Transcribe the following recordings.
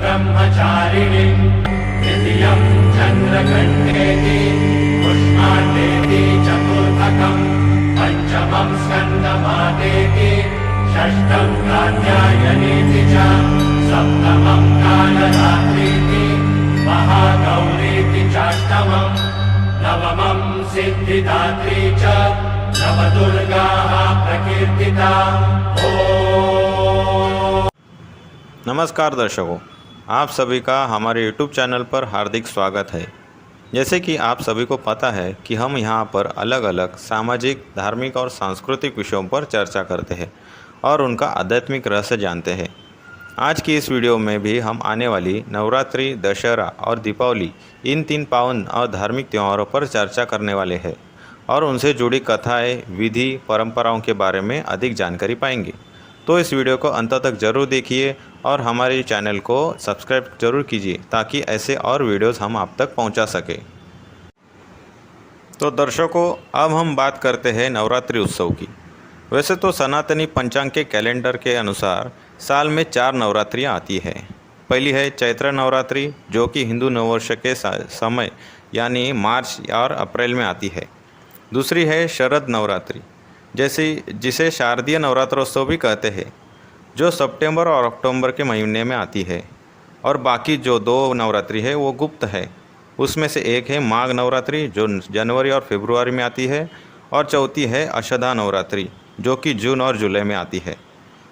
ब्रह्मचारिणीं द्वितीयं चन्द्रघण्टेति पुष्णाण्डेति चतुर्थकं पञ्चमं स्कन्दमातेति षष्ठं कात्यायनीति च सप्तमं कालरात्रीति महागौरीति चाष्टमं नवमं सिद्धिदात्री च नवदुर्गाः प्रकीर्तिता। नमस्कार दर्शकों, आप सभी का हमारे YouTube चैनल पर हार्दिक स्वागत है। जैसे कि आप सभी को पता है कि हम यहाँ पर अलग अलग सामाजिक, धार्मिक और सांस्कृतिक विषयों पर चर्चा करते हैं और उनका आध्यात्मिक रहस्य जानते हैं। आज की इस वीडियो में भी हम आने वाली नवरात्रि, दशहरा और दीपावली, इन 3 पावन और धार्मिक त्योहारों पर चर्चा करने वाले हैं और उनसे जुड़ी कथाएँ, विधि, परंपराओं के बारे में अधिक जानकारी पाएंगे। तो इस वीडियो को अंत तक ज़रूर देखिए और हमारे चैनल को सब्सक्राइब ज़रूर कीजिए ताकि ऐसे और वीडियोस हम आप तक पहुंचा सके। तो दर्शकों, अब हम बात करते हैं नवरात्रि उत्सव की। वैसे तो सनातनी पंचांग के कैलेंडर के अनुसार साल में 4 नवरात्रियाँ आती है। पहली है चैत्र नवरात्रि, जो कि हिंदू नववर्ष के समय यानी मार्च और अप्रैल में आती है। दूसरी है शरद नवरात्रि, जिसे शारदीय नवरात्रोत्सव भी कहते हैं, जो सितंबर और अक्टूबर के महीने में आती है। और बाकी जो 2 नवरात्रि है वो गुप्त है। उसमें से एक है माघ नवरात्रि, जो जनवरी और फरवरी में आती है, और चौथी है अषाढ़ नवरात्रि, जो कि जून और जुलाई में आती है।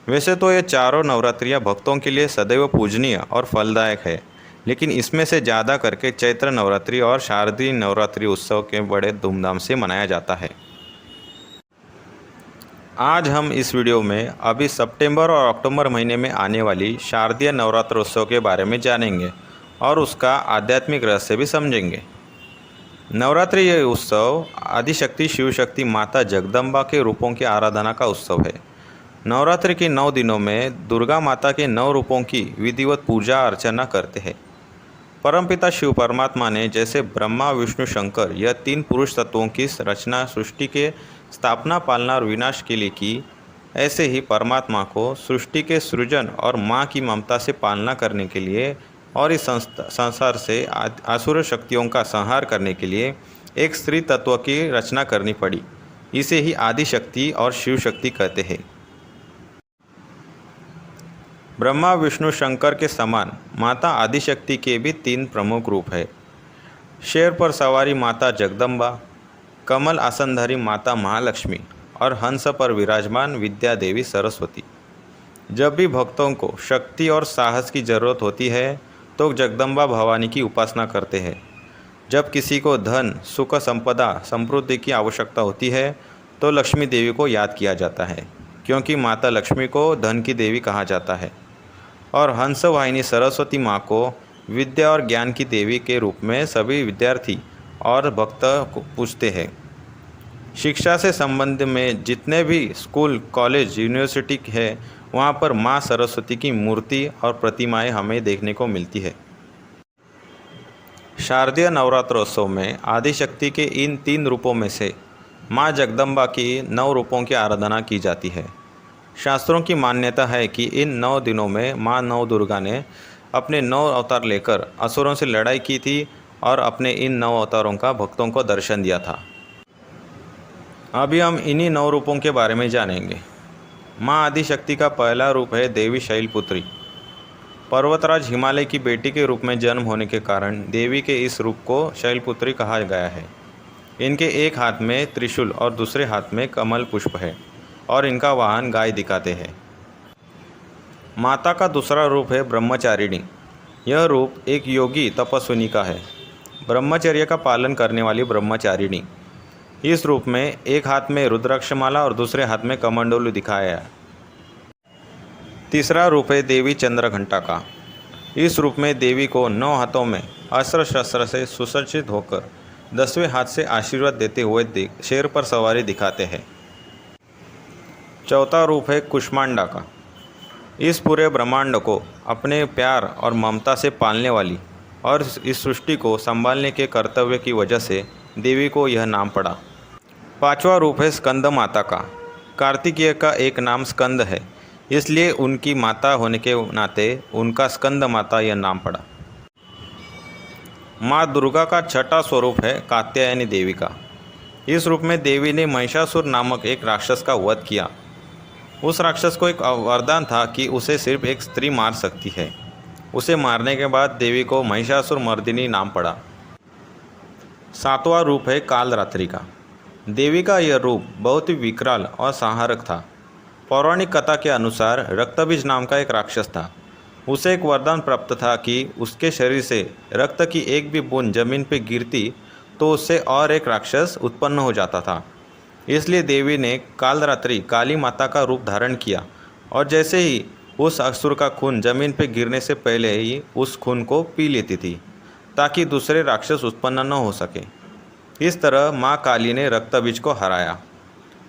वैसे तो ये चारों नवरात्रियाँ भक्तों के लिए सदैव पूजनीय और फलदायक है, लेकिन इसमें से ज़्यादा करके चैत्र नवरात्रि और शारदीय नवरात्रि उत्सव के बड़े धूमधाम से मनाया जाता है। आज हम इस वीडियो में अभी सितंबर और अक्टूबर महीने में आने वाली शारदीय नवरात्रोत्सव के बारे में जानेंगे और उसका आध्यात्मिक रहस्य भी समझेंगे। नवरात्रि ये उत्सव आदिशक्ति शिव शक्ति माता जगदम्बा के रूपों की आराधना का उत्सव है। नवरात्रि के 9 दिनों में दुर्गा माता के 9 रूपों की विधिवत पूजा अर्चना करते हैं। परमपिता शिव परमात्मा ने जैसे ब्रह्मा, विष्णु, शंकर यह 3 पुरुष तत्वों की रचना सृष्टि के स्थापना, पालना और विनाश के लिए की, ऐसे ही परमात्मा को सृष्टि के सृजन और माँ की ममता से पालना करने के लिए और इस संसार से आसुर शक्तियों का संहार करने के लिए एक स्त्री तत्व की रचना करनी पड़ी। इसे ही आदि शक्ति और शिव शक्ति कहते हैं। ब्रह्मा, विष्णु, शंकर के समान माता आदिशक्ति के भी 3 प्रमुख रूप है। शेर पर सवारी माता जगदम्बा, कमल आसनधारी माता महालक्ष्मी और हंस पर विराजमान विद्या देवी सरस्वती। जब भी भक्तों को शक्ति और साहस की जरूरत होती है तो जगदम्बा भवानी की उपासना करते हैं। जब किसी को धन, सुख, संपदा, समृद्धि की आवश्यकता होती है तो लक्ष्मी देवी को याद किया जाता है, क्योंकि माता लक्ष्मी को धन की देवी कहा जाता है। और हंस वाहिनी सरस्वती माँ को विद्या और ज्ञान की देवी के रूप में सभी विद्यार्थी और भक्त को पूजते हैं। शिक्षा से संबंध में जितने भी स्कूल, कॉलेज, यूनिवर्सिटी है, वहाँ पर माँ सरस्वती की मूर्ति और प्रतिमाएं हमें देखने को मिलती है। शारदीय नवरात्रोत्सव में आदिशक्ति के इन 3 रूपों में से माँ जगदम्बा की 9 रूपों की आराधना की जाती है। शास्त्रों की मान्यता है कि इन 9 दिनों में माँ नव दुर्गा ने अपने 9 अवतार लेकर असुरों से लड़ाई की थी और अपने इन 9 अवतारों का भक्तों को दर्शन दिया था। अभी हम इन्हीं 9 रूपों के बारे में जानेंगे। माँ आदिशक्ति का पहला रूप है देवी शैलपुत्री। पर्वतराज हिमालय की बेटी के रूप में जन्म होने के कारण देवी के इस रूप को शैलपुत्री कहा गया है। इनके एक हाथ में त्रिशूल और दूसरे हाथ में कमल पुष्प है और इनका वाहन गाय दिखाते हैं। माता का दूसरा रूप है ब्रह्मचारिणी। यह रूप एक योगी तपस्विनी का है, ब्रह्मचर्य का पालन करने वाली ब्रह्मचारिणी। इस रूप में एक हाथ में रुद्राक्षमाला और दूसरे हाथ में कमंडलू दिखाया है। तीसरा रूप है देवी चंद्रघंटा का। इस रूप में देवी को 9 हाथों में अस्त्र शस्त्र से सुसज्जित होकर 10वें हाथ से आशीर्वाद देते हुए शेर पर सवारी दिखाते हैं। चौथा रूप है कुष्मांडा का। इस पूरे ब्रह्मांड को अपने प्यार और ममता से पालने वाली और इस सृष्टि को संभालने के कर्तव्य की वजह से देवी को यह नाम पड़ा। 5वां रूप है स्कंद माता का। कार्तिकेय का एक नाम स्कंद है। इसलिए उनकी माता होने के नाते उनका स्कंद माता यह नाम पड़ा। माँ दुर्गा का छठा स्वरूप है कात्यायनी देवी का। इस रूप में देवी ने महिषासुर नामक एक राक्षस का वध किया। उस राक्षस को एक वरदान था कि उसे सिर्फ एक स्त्री मार सकती है। उसे मारने के बाद देवी को महिषासुर मर्दिनी नाम पड़ा। सातवां रूप है कालरात्रि का। देवी का यह रूप बहुत ही विकराल और संहारक था। पौराणिक कथा के अनुसार रक्तबीज नाम का एक राक्षस था। उसे एक वरदान प्राप्त था कि उसके शरीर से रक्त की एक भी बूंद जमीन पर गिरती तो उससे और एक राक्षस उत्पन्न हो जाता था। इसलिए देवी ने कालरात्रि काली माता का रूप धारण किया और जैसे ही उस असुर का खून जमीन पर गिरने से पहले ही उस खून को पी लेती थी ताकि दूसरे राक्षस उत्पन्न न हो सके। इस तरह माँ काली ने रक्तबीज को हराया।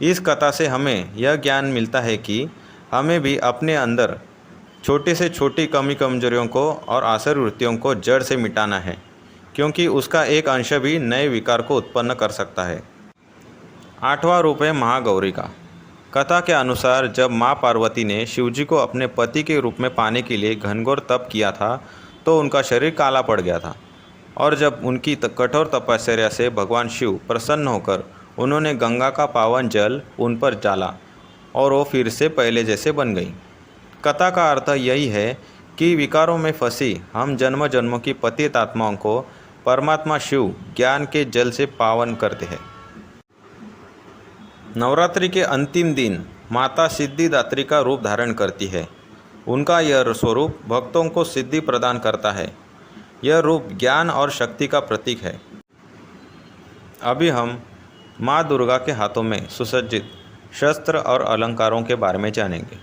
इस कथा से हमें यह ज्ञान मिलता है कि हमें भी अपने अंदर छोटी से छोटी कमी कमजोरियों को और आसुरी वृत्तियों को जड़ से मिटाना है, क्योंकि उसका एक अंश भी नए विकार को उत्पन्न कर सकता है। आठवां रूप है महागौरी का। कथा के अनुसार जब माँ पार्वती ने शिवजी को अपने पति के रूप में पाने के लिए घनघोर तप किया था तो उनका शरीर काला पड़ गया था, और जब उनकी कठोर तपस्या से भगवान शिव प्रसन्न होकर उन्होंने गंगा का पावन जल उन पर डाला और वो फिर से पहले जैसे बन गई। कथा का अर्थ यही है कि विकारों में फंसी हम जन्म जन्मों की पतित आत्माओं को परमात्मा शिव ज्ञान के जल से पावन करते हैं। नवरात्रि के अंतिम दिन माता सिद्धिदात्री का रूप धारण करती है। उनका यह स्वरूप भक्तों को सिद्धि प्रदान करता है। यह रूप ज्ञान और शक्ति का प्रतीक है। अभी हम माँ दुर्गा के हाथों में सुसज्जित शस्त्र और अलंकारों के बारे में जानेंगे।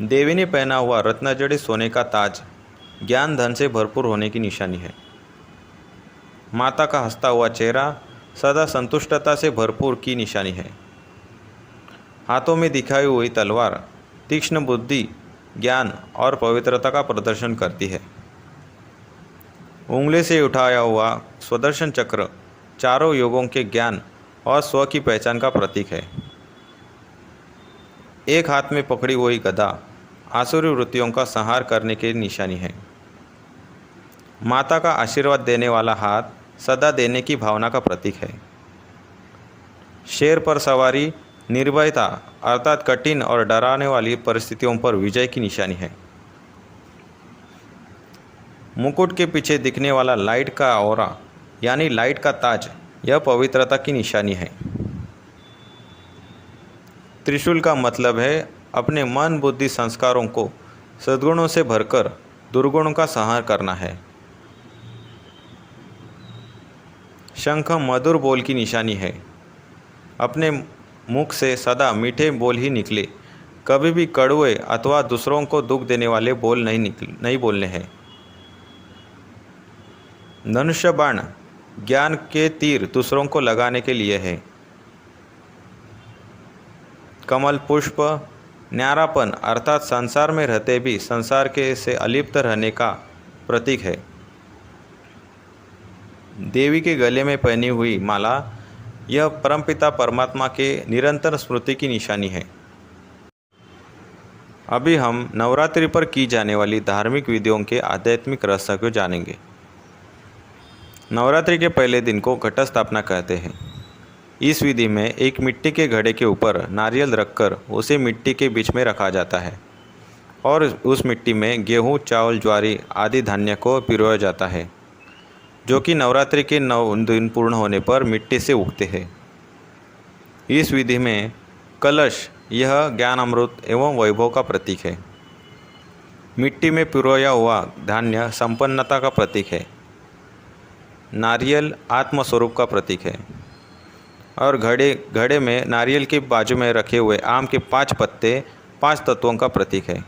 देवी ने पहना हुआ रत्नजड़ित सोने का ताज ज्ञान धन से भरपूर होने की निशानी है। माता का हंसता हुआ चेहरा सदा संतुष्टता से भरपूर की निशानी है। हाथों में दिखाई हुई तलवार तीक्ष्ण बुद्धि, ज्ञान और पवित्रता का प्रदर्शन करती है। उंगली से उठाया हुआ स्वदर्शन चक्र चारों योगों के ज्ञान और स्व की पहचान का प्रतीक है। एक हाथ में पकड़ी हुई गदा आसुरी वृत्तियों का संहार करने की निशानी है। माता का आशीर्वाद देने वाला हाथ सदा देने की भावना का प्रतीक है। शेर पर सवारी निर्भयता अर्थात कठिन और डराने वाली परिस्थितियों पर विजय की निशानी है। मुकुट के पीछे दिखने वाला लाइट का औरा यानी लाइट का ताज यह पवित्रता की निशानी है। त्रिशूल का मतलब है अपने मन बुद्धि संस्कारों को सद्गुणों से भरकर दुर्गुणों का संहार करना है। शंख मधुर बोल की निशानी है। अपने मुख से सदा मीठे बोल ही निकले, कभी भी कड़वे अथवा दूसरों को दुख देने वाले बोल नहीं बोलने हैं। धनुष्य बाण ज्ञान के तीर दूसरों को लगाने के लिए है। कमल पुष्प न्यारापन अर्थात संसार में रहते भी संसार के से अलिप्त रहने का प्रतीक है। देवी के गले में पहनी हुई माला यह परमपिता परमात्मा के निरंतर स्मृति की निशानी है। अभी हम नवरात्रि पर की जाने वाली धार्मिक विधियों के आध्यात्मिक रहस्य को जानेंगे। नवरात्रि के पहले दिन को घट स्थापना कहते हैं। इस विधि में एक मिट्टी के घड़े के ऊपर नारियल रखकर उसे मिट्टी के बीच में रखा जाता है और उस मिट्टी में गेहूँ, चावल, ज्वारी आदि धान्य को पिरोया जाता है, जो कि नवरात्रि के 9 दिन पूर्ण होने पर मिट्टी से उगते हैं। इस विधि में कलश यह ज्ञान अमृत एवं वैभव का प्रतीक है। मिट्टी में पिरोया हुआ धान्य संपन्नता का प्रतीक है। नारियल आत्मस्वरूप का प्रतीक है और घड़े में नारियल के बाजू में रखे हुए आम के 5 पत्ते 5 तत्वों का प्रतीक है।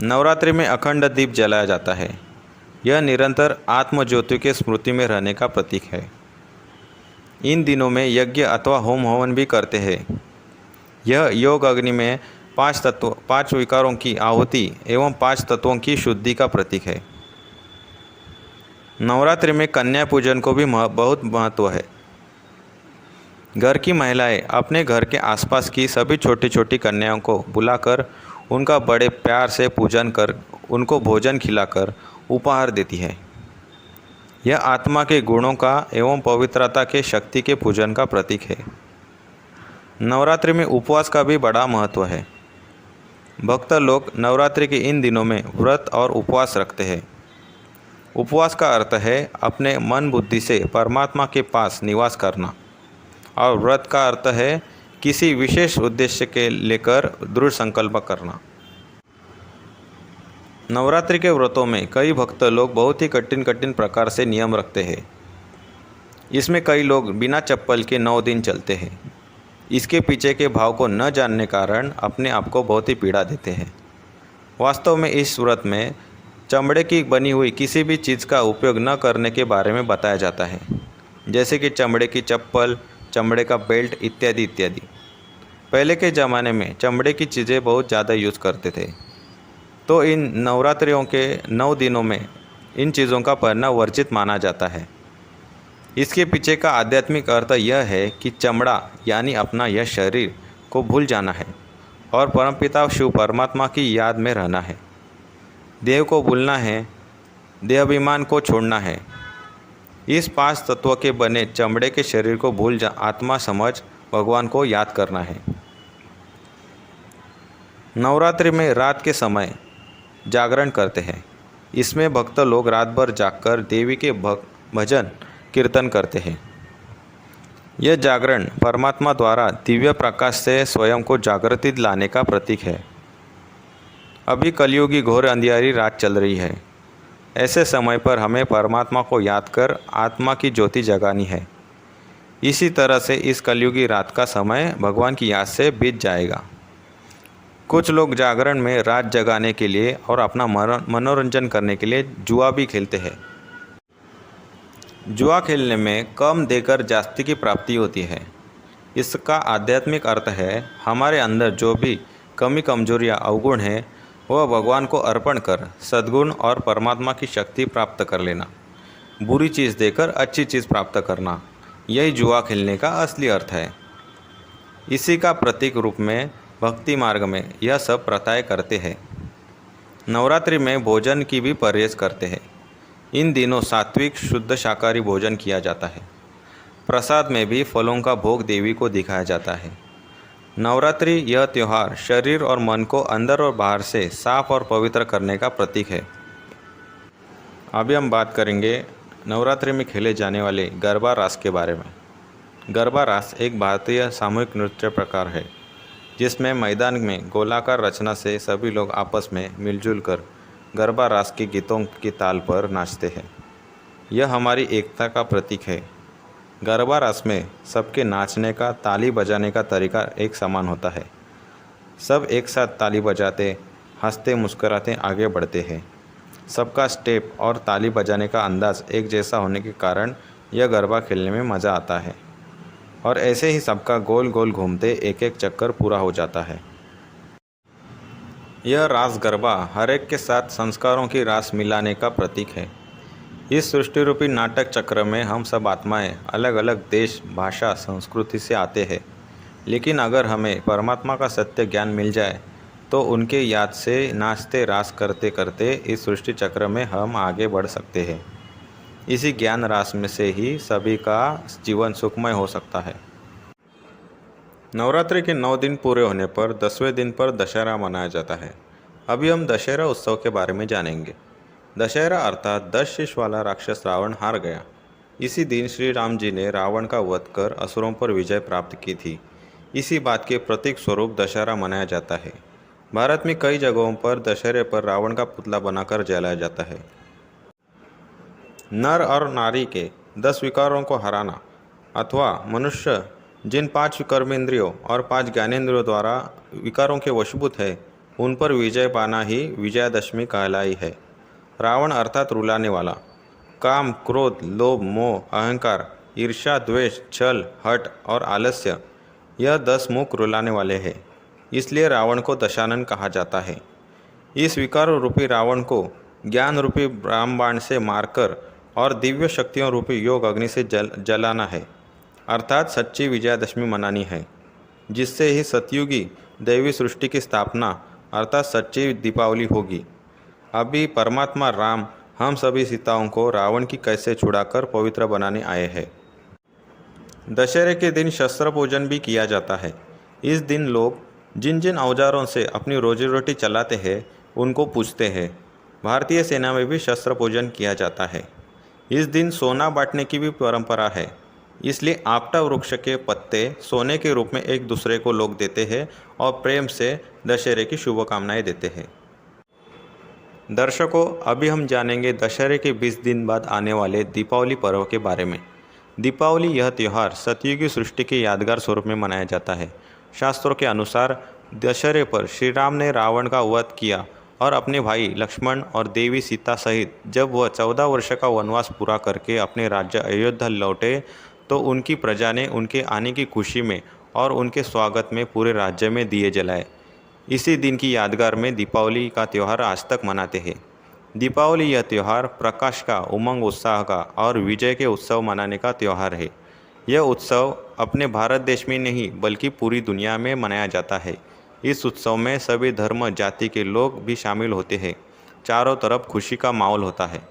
नवरात्रि में अखंड दीप जलाया जाता है। यह निरंतर आत्मज्योति के स्मृति में रहने का प्रतीक है। इन दिनों में यज्ञ अथवा होम हवन भी करते हैं। यह योग अग्नि में 5 विकारों की आहुति एवं 5 तत्वों की शुद्धि का प्रतीक है। नवरात्रि में कन्या पूजन को भी बहुत महत्व है। घर की महिलाएं अपने घर के आसपास की सभी छोटी छोटी कन्याओं को बुलाकर उनका बड़े प्यार से पूजन कर उनको भोजन खिलाकर उपहार देती है। यह आत्मा के गुणों का एवं पवित्रता के शक्ति के पूजन का प्रतीक है। नवरात्रि में उपवास का भी बड़ा महत्व है। भक्त लोग नवरात्रि के इन दिनों में व्रत और उपवास रखते हैं। उपवास का अर्थ है अपने मन बुद्धि से परमात्मा के पास निवास करना, और व्रत का अर्थ है किसी विशेष उद्देश्य के लेकर दृढ़ संकल्प करना। नवरात्रि के व्रतों में कई भक्त लोग बहुत ही कठिन कठिन प्रकार से नियम रखते हैं। इसमें कई लोग बिना चप्पल के 9 दिन चलते हैं। इसके पीछे के भाव को न जानने कारण अपने आप को बहुत ही पीड़ा देते हैं। वास्तव में इस व्रत में चमड़े की बनी हुई किसी भी चीज़ का उपयोग न करने के बारे में बताया जाता है, जैसे कि चमड़े की चप्पल, चमड़े का बेल्ट इत्यादि इत्यादि। पहले के ज़माने में चमड़े की चीज़ें बहुत ज़्यादा यूज़ करते थे, तो इन नवरात्रियों के 9 दिनों में इन चीज़ों का पहनना वर्जित माना जाता है। इसके पीछे का आध्यात्मिक अर्थ यह है कि चमड़ा यानी अपना यह शरीर को भूल जाना है और परमपिता शिव परमात्मा की याद में रहना है। देह को भूलना है, देहाभिमान को छोड़ना है। इस 5 तत्वों के बने चमड़े के शरीर को भूल आत्मा समझ भगवान को याद करना है। नवरात्रि में रात के समय जागरण करते हैं। इसमें भक्त लोग रात भर जागकर देवी के भजन कीर्तन करते हैं। यह जागरण परमात्मा द्वारा दिव्य प्रकाश से स्वयं को जागृति लाने का प्रतीक है। अभी कलयुगी घोर अंधियारी रात चल रही है। ऐसे समय पर हमें परमात्मा को याद कर आत्मा की ज्योति जगानी है। इसी तरह से इस कलयुगी रात का समय भगवान की याद से बीत जाएगा। कुछ लोग जागरण में रात जगाने के लिए और अपना मनोरंजन करने के लिए जुआ भी खेलते हैं। जुआ खेलने में कम देकर जास्ती की प्राप्ति होती है। इसका आध्यात्मिक अर्थ है हमारे अंदर जो भी कमी कमजोरियाँ अवगुण हैं वह भगवान को अर्पण कर सद्गुण और परमात्मा की शक्ति प्राप्त कर लेना। बुरी चीज़ देकर अच्छी चीज़ प्राप्त करना, यही जुआ खेलने का असली अर्थ है। इसी का प्रतीक रूप में भक्ति मार्ग में यह सब प्रथाएं करते हैं। नवरात्रि में भोजन की भी परहेज करते हैं। इन दिनों सात्विक शुद्ध शाकाहारी भोजन किया जाता है। प्रसाद में भी फलों का भोग देवी को दिखाया जाता है। नवरात्रि यह त्यौहार शरीर और मन को अंदर और बाहर से साफ और पवित्र करने का प्रतीक है। अभी हम बात करेंगे नवरात्रि में खेले जाने वाले गरबा रास के बारे में। गरबा रास एक भारतीय सामूहिक नृत्य प्रकार है जिसमें मैदान में गोलाकार रचना से सभी लोग आपस में मिलजुल कर गरबा रास के गीतों की ताल पर नाचते हैं। यह हमारी एकता का प्रतीक है। गरबा रास में सबके नाचने का, ताली बजाने का तरीका एक समान होता है। सब एक साथ ताली बजाते, हंसते मुस्कुराते आगे बढ़ते हैं। सबका स्टेप और ताली बजाने का अंदाज़ एक जैसा होने के कारण यह गरबा खेलने में मज़ा आता है और ऐसे ही सबका गोल गोल घूमते एक एक चक्कर पूरा हो जाता है। यह रास गरबा हर एक के साथ संस्कारों की रास मिलाने का प्रतीक है। इस सृष्टि रूपी नाटक चक्र में हम सब आत्माएं अलग अलग देश, भाषा, संस्कृति से आते हैं, लेकिन अगर हमें परमात्मा का सत्य ज्ञान मिल जाए तो उनके याद से नाचते रास करते करते इस सृष्टि चक्र में हम आगे बढ़ सकते हैं। इसी ज्ञान रास में से ही सभी का जीवन सुखमय हो सकता है। नवरात्रि के 9 दिन पूरे होने पर 10वें दिन पर दशहरा मनाया जाता है। अभी हम दशहरा उत्सव के बारे में जानेंगे। दशहरा अर्थात 10 शीश वाला राक्षस रावण हार गया। इसी दिन श्री राम जी ने रावण का वध कर असुरों पर विजय प्राप्त की थी। इसी बात के प्रतीक स्वरूप दशहरा मनाया जाता है। भारत में कई जगहों पर दशहरे पर रावण का पुतला बनाकर जलाया जाता है। नर और नारी के 10 विकारों को हराना अथवा मनुष्य जिन 5 कर्मेंद्रियों और 5 ज्ञानेंद्रियों द्वारा विकारों के वशीभूत है उन पर विजय पाना ही विजयादशमी कहलाई है। रावण अर्थात रुलाने वाला। काम, क्रोध, लोभ, मोह, अहंकार, ईर्ष्या, द्वेष, छल, हठ और आलस्य, यह 10 मुख रुलाने वाले हैं। इसलिए रावण को दशानन कहा जाता है। इस विकार रूपी रावण को ज्ञान रूपी रामबाण से मारकर और दिव्य शक्तियों रूपी योग अग्नि से जलाना है। अर्थात सच्ची विजयादशमी मनानी है, जिससे ही सतयुगी दैवी सृष्टि की स्थापना अर्थात सच्ची दीपावली होगी। अभी परमात्मा राम हम सभी सीताओं को रावण की कैद से छुड़ाकर पवित्र बनाने आए हैं। दशहरे के दिन शस्त्र पूजन भी किया जाता है। इस दिन लोग जिन जिन औजारों से अपनी रोजी रोटी चलाते हैं उनको पूजते हैं। भारतीय सेना में भी शस्त्र पूजन किया जाता है। इस दिन सोना बांटने की भी परंपरा है, इसलिए आपटा वृक्ष के पत्ते सोने के रूप में एक दूसरे को लोग देते हैं और प्रेम से दशहरे की शुभकामनाएं देते हैं। दर्शकों, अभी हम जानेंगे दशहरे के 20 दिन बाद आने वाले दीपावली पर्व के बारे में। दीपावली यह त्यौहार सतयुगी सृष्टि के यादगार स्वरूप में मनाया जाता है। शास्त्रों के अनुसार दशहरे पर श्री राम ने रावण का वध किया और अपने भाई लक्ष्मण और देवी सीता सहित जब वह 14 वर्ष का वनवास पूरा करके अपने राज्य अयोध्या लौटे तो उनकी प्रजा ने उनके आने की खुशी में और उनके स्वागत में पूरे राज्य में दिए जलाए। इसी दिन की यादगार में दीपावली का त्यौहार आज तक मनाते हैं। दीपावली यह त्यौहार प्रकाश का, उमंग उत्साह का और विजय के उत्सव मनाने का त्यौहार है। यह उत्सव अपने भारत देश में नहीं बल्कि पूरी दुनिया में मनाया जाता है। इस उत्सव में सभी धर्म जाति के लोग भी शामिल होते हैं। चारों तरफ खुशी का माहौल होता है।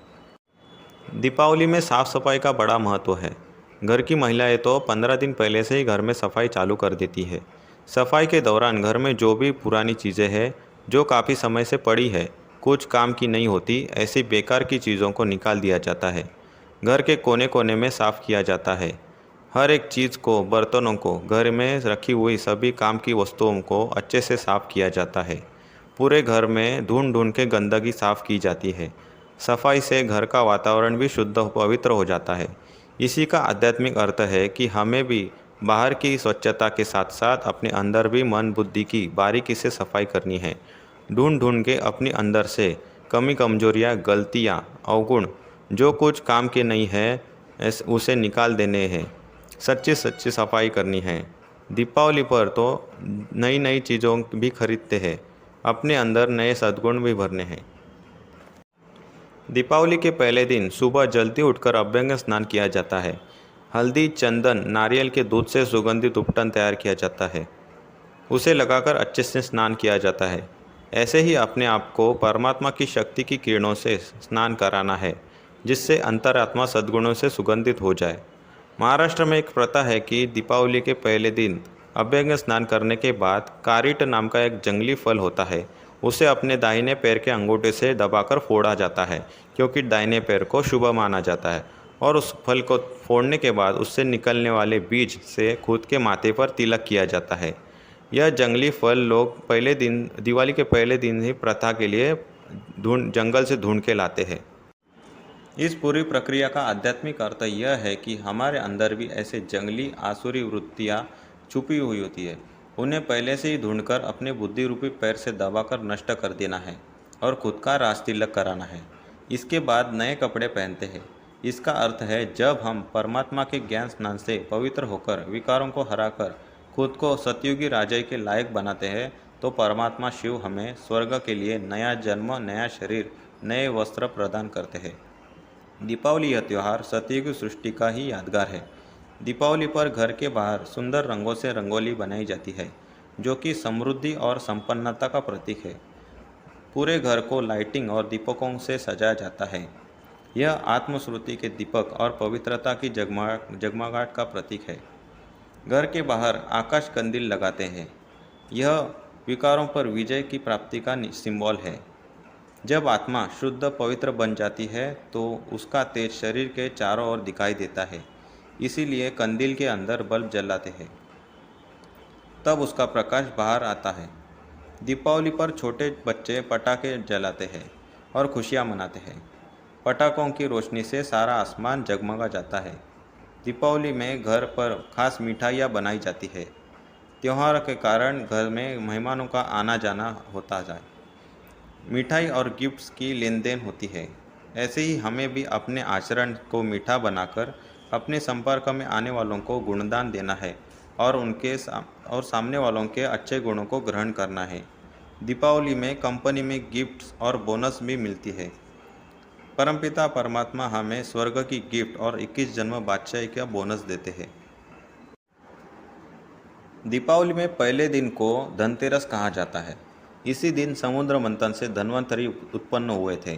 दीपावली में साफ सफाई का बड़ा महत्व है। घर की महिलाएं तो 15 दिन पहले से ही घर में सफाई चालू कर देती है। सफाई के दौरान घर में जो भी पुरानी चीज़ें हैं जो काफ़ी समय से पड़ी है, कुछ काम की नहीं होती, ऐसी बेकार की चीज़ों को निकाल दिया जाता है। घर के कोने कोने में साफ़ किया जाता है। हर एक चीज़ को, बर्तनों को, घर में रखी हुई सभी काम की वस्तुओं को अच्छे से साफ़ किया जाता है। पूरे घर में ढूंढ ढूंढ के गंदगी साफ़ की जाती है। सफाई से घर का वातावरण भी शुद्ध पवित्र हो जाता है। इसी का आध्यात्मिक अर्थ है कि हमें भी बाहर की स्वच्छता के साथ साथ अपने अंदर भी मन बुद्धि की बारीकी से सफाई करनी है। ढूंढ ढूंढ के अपने अंदर से कमी कमजोरियाँ, गलतियाँ, अवगुण जो कुछ काम के नहीं है उसे निकाल देने हैं। सच्ची सच्ची सफाई करनी है। दीपावली पर तो नई नई चीज़ों भी खरीदते हैं, अपने अंदर नए सद्गुण भी भरने हैं। दीपावली के पहले दिन सुबह जल्दी उठकर अभ्यंग स्नान किया जाता है। हल्दी, चंदन, नारियल के दूध से सुगंधित उपटन तैयार किया जाता है। उसे लगाकर अच्छे से स्नान किया जाता है। ऐसे ही अपने आप को परमात्मा की शक्ति की किरणों से स्नान कराना है, जिससे अंतरात्मा सद्गुणों से सुगंधित हो जाए। महाराष्ट्र में एक प्रथा है कि दीपावली के पहले दिन अभ्यंग स्नान करने के बाद कारिट नाम का एक जंगली फल होता है, उसे अपने दाहिने पैर के अंगूठे से दबाकर फोड़ा जाता है, क्योंकि दाहिने पैर को शुभ माना जाता है। और उस फल को फोड़ने के बाद उससे निकलने वाले बीज से खुद के माथे पर तिलक किया जाता है। यह जंगली फल लोग दिवाली के पहले दिन ही प्रथा के लिए जंगल से ढूंढ के लाते हैं। इस पूरी प्रक्रिया का आध्यात्मिक अर्थ यह है कि हमारे अंदर भी ऐसे जंगली आसुरी वृत्तियाँ छुपी हुई होती है। उन्हें पहले से ही ढूंढकर अपने बुद्धि रूपी पैर से दबाकर नष्ट कर देना है और खुद का राज तिलक कराना है। इसके बाद नए कपड़े पहनते हैं। इसका अर्थ है जब हम परमात्मा के ज्ञान स्नान से पवित्र होकर विकारों को हराकर खुद को सतयुगी राजाई के लायक बनाते हैं तो परमात्मा शिव हमें स्वर्ग के लिए नया जन्म, नया शरीर, नए वस्त्र प्रदान करते हैं। दीपावली यह त्यौहार सतयुगी सृष्टि का ही यादगार है। दीपावली पर घर के बाहर सुंदर रंगों से रंगोली बनाई जाती है, जो कि समृद्धि और संपन्नता का प्रतीक है। पूरे घर को लाइटिंग और दीपकों से सजाया जाता है। यह आत्मश्रुति के दीपक और पवित्रता की जगमगाहट का प्रतीक है। घर के बाहर आकाश कंदील लगाते हैं। यह विकारों पर विजय की प्राप्ति का सिंबल है। जब आत्मा शुद्ध पवित्र बन जाती है तो उसका तेज शरीर के चारों ओर दिखाई देता है। इसीलिए कंदील के अंदर बल्ब जलाते हैं, तब उसका प्रकाश बाहर आता है। दीपावली पर छोटे बच्चे पटाखे जलाते हैं और खुशियाँ मनाते हैं। पटाखों की रोशनी से सारा आसमान जगमगा जाता है। दीपावली में घर पर खास मिठाइयाँ बनाई जाती है। त्यौहार के कारण घर में मेहमानों का आना जाना होता जाए। मिठाई और गिफ्ट्स की लेन देन होती है। ऐसे ही हमें भी अपने आचरण को मीठा बनाकर अपने संपर्क में आने वालों को गुणदान देना है और सामने वालों के अच्छे गुणों को ग्रहण करना है। दीपावली में कंपनी में गिफ्ट्स और बोनस भी मिलती है। परमपिता परमात्मा हमें स्वर्ग की गिफ्ट और 21 जन्म बादशाही का बोनस देते हैं। दीपावली में पहले दिन को धनतेरस कहा जाता है। इसी दिन समुद्र मंथन से धन्वंतरि उत्पन्न हुए थे।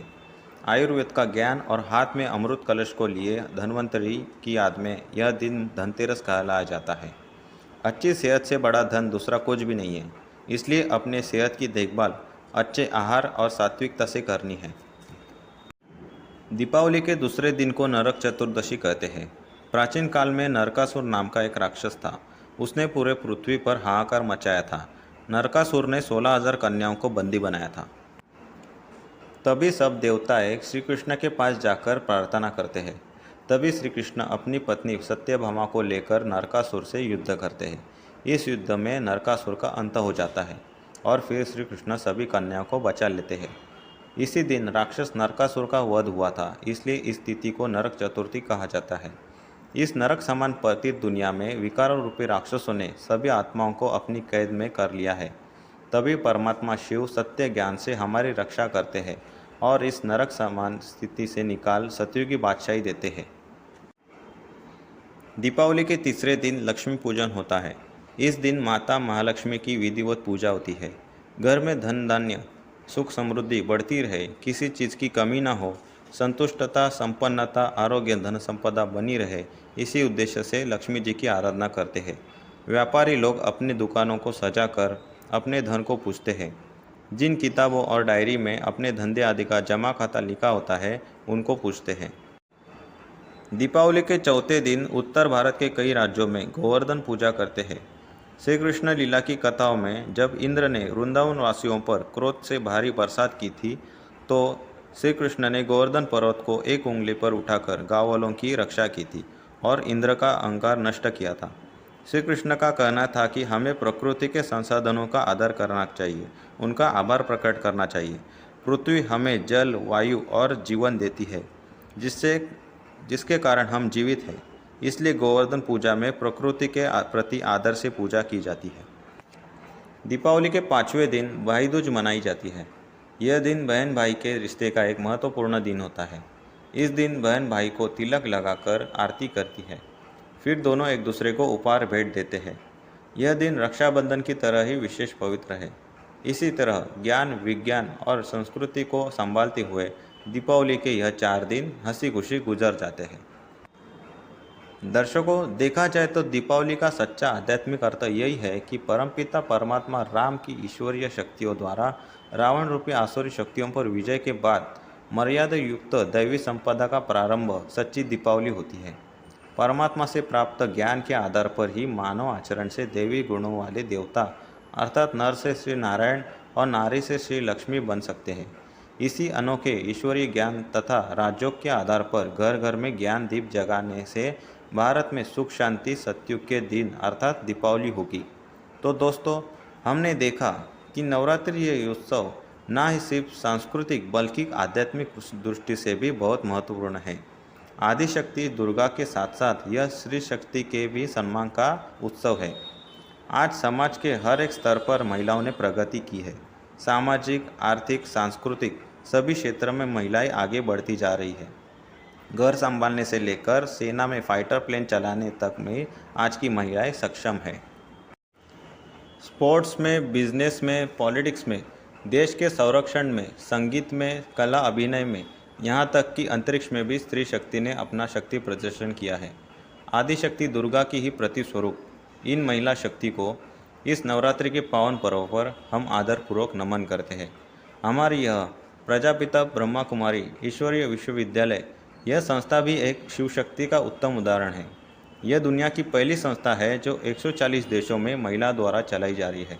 आयुर्वेद का ज्ञान और हाथ में अमृत कलश को लिए धन्वंतरि की याद में यह दिन धनतेरस कहलाया जाता है। अच्छी सेहत से बड़ा धन दूसरा कुछ भी नहीं है, इसलिए अपने सेहत की देखभाल अच्छे आहार और सात्विकता से करनी है। दीपावली के दूसरे दिन को नरक चतुर्दशी कहते हैं। प्राचीन काल में नरकासुर नाम का एक राक्षस था। उसने पूरे पृथ्वी पर हाहाकार मचाया था। नरकासुर ने 16,000 कन्याओं को बंदी बनाया था। तभी सब देवताएं श्री कृष्ण के पास जाकर प्रार्थना करते हैं। तभी श्री कृष्ण अपनी पत्नी सत्यभामा को लेकर नरकासुर से युद्ध करते हैं। इस युद्ध में नरकासुर का अंत हो जाता है और फिर श्री कृष्ण सभी कन्याओं को बचा लेते हैं। इसी दिन राक्षस नरकासुर का वध हुआ था, इसलिए इस तिथि को नरक चतुर्थी कहा जाता है। इस नरक समान पतित दुनिया में विकारों रूपी राक्षसों ने सभी आत्माओं को अपनी कैद में कर लिया है। तभी परमात्मा शिव सत्य ज्ञान से हमारी रक्षा करते हैं और इस नरक समान स्थिति से निकाल सतयुगी बादशाही देते हैं। दीपावली के तीसरे दिन लक्ष्मी पूजन होता है। इस दिन माता महालक्ष्मी की विधिवत पूजा होती है। घर में धन धान्य सुख समृद्धि बढ़ती रहे, किसी चीज़ की कमी ना हो, संतुष्टता संपन्नता आरोग्य धन संपदा बनी रहे, इसी उद्देश्य से लक्ष्मी जी की आराधना करते हैं। व्यापारी लोग अपनी दुकानों को सजाकर अपने धन को पूजते हैं। जिन किताबों और डायरी में अपने धंधे आदि का जमा खाता लिखा होता है उनको पूजते हैं। दीपावली के चौथे दिन उत्तर भारत के कई राज्यों में गोवर्धन पूजा करते हैं। श्री कृष्ण लीला की कथाओं में जब इंद्र ने वृंदावन वासियों पर क्रोध से भारी बरसात की थी, तो श्री कृष्ण ने गोवर्धन पर्वत को एक उंगली पर उठाकर गाँव वालों की रक्षा की थी और इंद्र का अहंकार नष्ट किया था। श्री कृष्ण का कहना था कि हमें प्रकृति के संसाधनों का आदर करना चाहिए, उनका आभार प्रकट करना चाहिए। पृथ्वी हमें जल वायु और जीवन देती है, जिसके कारण हम जीवित हैं। इसलिए गोवर्धन पूजा में प्रकृति के प्रति आदर से पूजा की जाती है। दीपावली के 5वें दिन भाई दूज मनाई जाती है। यह दिन बहन भाई के रिश्ते का एक महत्वपूर्ण दिन होता है। इस दिन बहन भाई को तिलक लगाकर आरती करती है, फिर दोनों एक दूसरे को उपहार भेंट देते हैं। यह दिन रक्षाबंधन की तरह ही विशेष पवित्र है। इसी तरह ज्ञान विज्ञान और संस्कृति को संभालते हुए दीपावली के यह 4 दिन हंसी खुशी गुजर जाते हैं। दर्शकों, देखा जाए तो दीपावली का सच्चा आध्यात्मिक अर्थ यही है कि परमपिता परमात्मा राम की ईश्वरीय शक्तियों द्वारा रावण रूपी आसुरी शक्तियों पर विजय के बाद मर्यादा युक्त दैवी संपदा का प्रारंभ सच्ची दीपावली होती है। परमात्मा से प्राप्त ज्ञान के आधार पर ही मानव आचरण से देवी गुणों वाले देवता अर्थात नर से श्री नारायण और नारी से श्री लक्ष्मी बन सकते हैं। इसी अनोखे ईश्वरीय ज्ञान तथा राजयोग के आधार पर घर घर में ज्ञान दीप जगाने से भारत में सुख शांति सतयुग के दिन अर्थात दीपावली होगी। तो दोस्तों, हमने देखा कि नवरात्रि ये उत्सव ना ही सिर्फ सांस्कृतिक बल्कि आध्यात्मिक दृष्टि से भी बहुत महत्वपूर्ण है। आदिशक्ति दुर्गा के साथ साथ यह श्री शक्ति के भी सम्मान का उत्सव है। आज समाज के हर एक स्तर पर महिलाओं ने प्रगति की है। सामाजिक आर्थिक सांस्कृतिक सभी क्षेत्र में महिलाएं आगे बढ़ती जा रही है। घर संभालने से लेकर सेना में फाइटर प्लेन चलाने तक में आज की महिलाएं सक्षम है। स्पोर्ट्स में, बिजनेस में, पॉलिटिक्स में, देश के संरक्षण में, संगीत में, कला अभिनय में, यहाँ तक कि अंतरिक्ष में भी स्त्री शक्ति ने अपना शक्ति प्रदर्शन किया है। आदिशक्ति दुर्गा की ही प्रतिस्वरूप इन महिला शक्ति को इस नवरात्रि के पावन पर्व पर हम आदरपूर्वक नमन करते हैं। हमारी यह प्रजापिता ब्रह्मा कुमारी ईश्वरीय विश्वविद्यालय यह संस्था भी एक शिव शक्ति का उत्तम उदाहरण है। यह दुनिया की पहली संस्था है जो 140 देशों में महिला द्वारा चलाई जा रही है।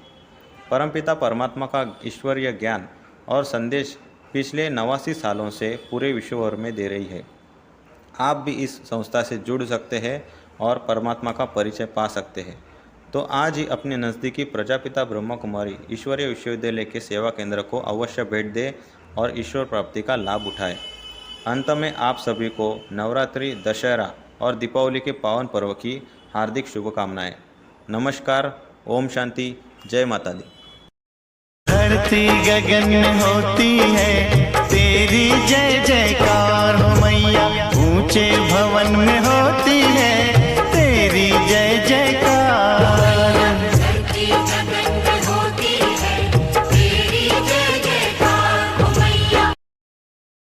परमपिता परमात्मा का ईश्वरीय ज्ञान और संदेश पिछले 89 सालों से पूरे विश्व भर में दे रही है। आप भी इस संस्था से जुड़ सकते हैं और परमात्मा का परिचय पा सकते हैं। तो आज ही अपने नज़दीकी प्रजापिता ब्रह्मा कुमारी ईश्वरीय विश्वविद्यालय के सेवा केंद्र को अवश्य भेंट दें और ईश्वर प्राप्ति का लाभ उठाएं। अंत में आप सभी को नवरात्रि, दशहरा और दीपावली के पावन पर्व की हार्दिक शुभकामनाएं। नमस्कार, ओम शांति, जय माता दी। धरती गगन में होती है तेरी जय जयकार हो मैया, ऊंचे भवन में हो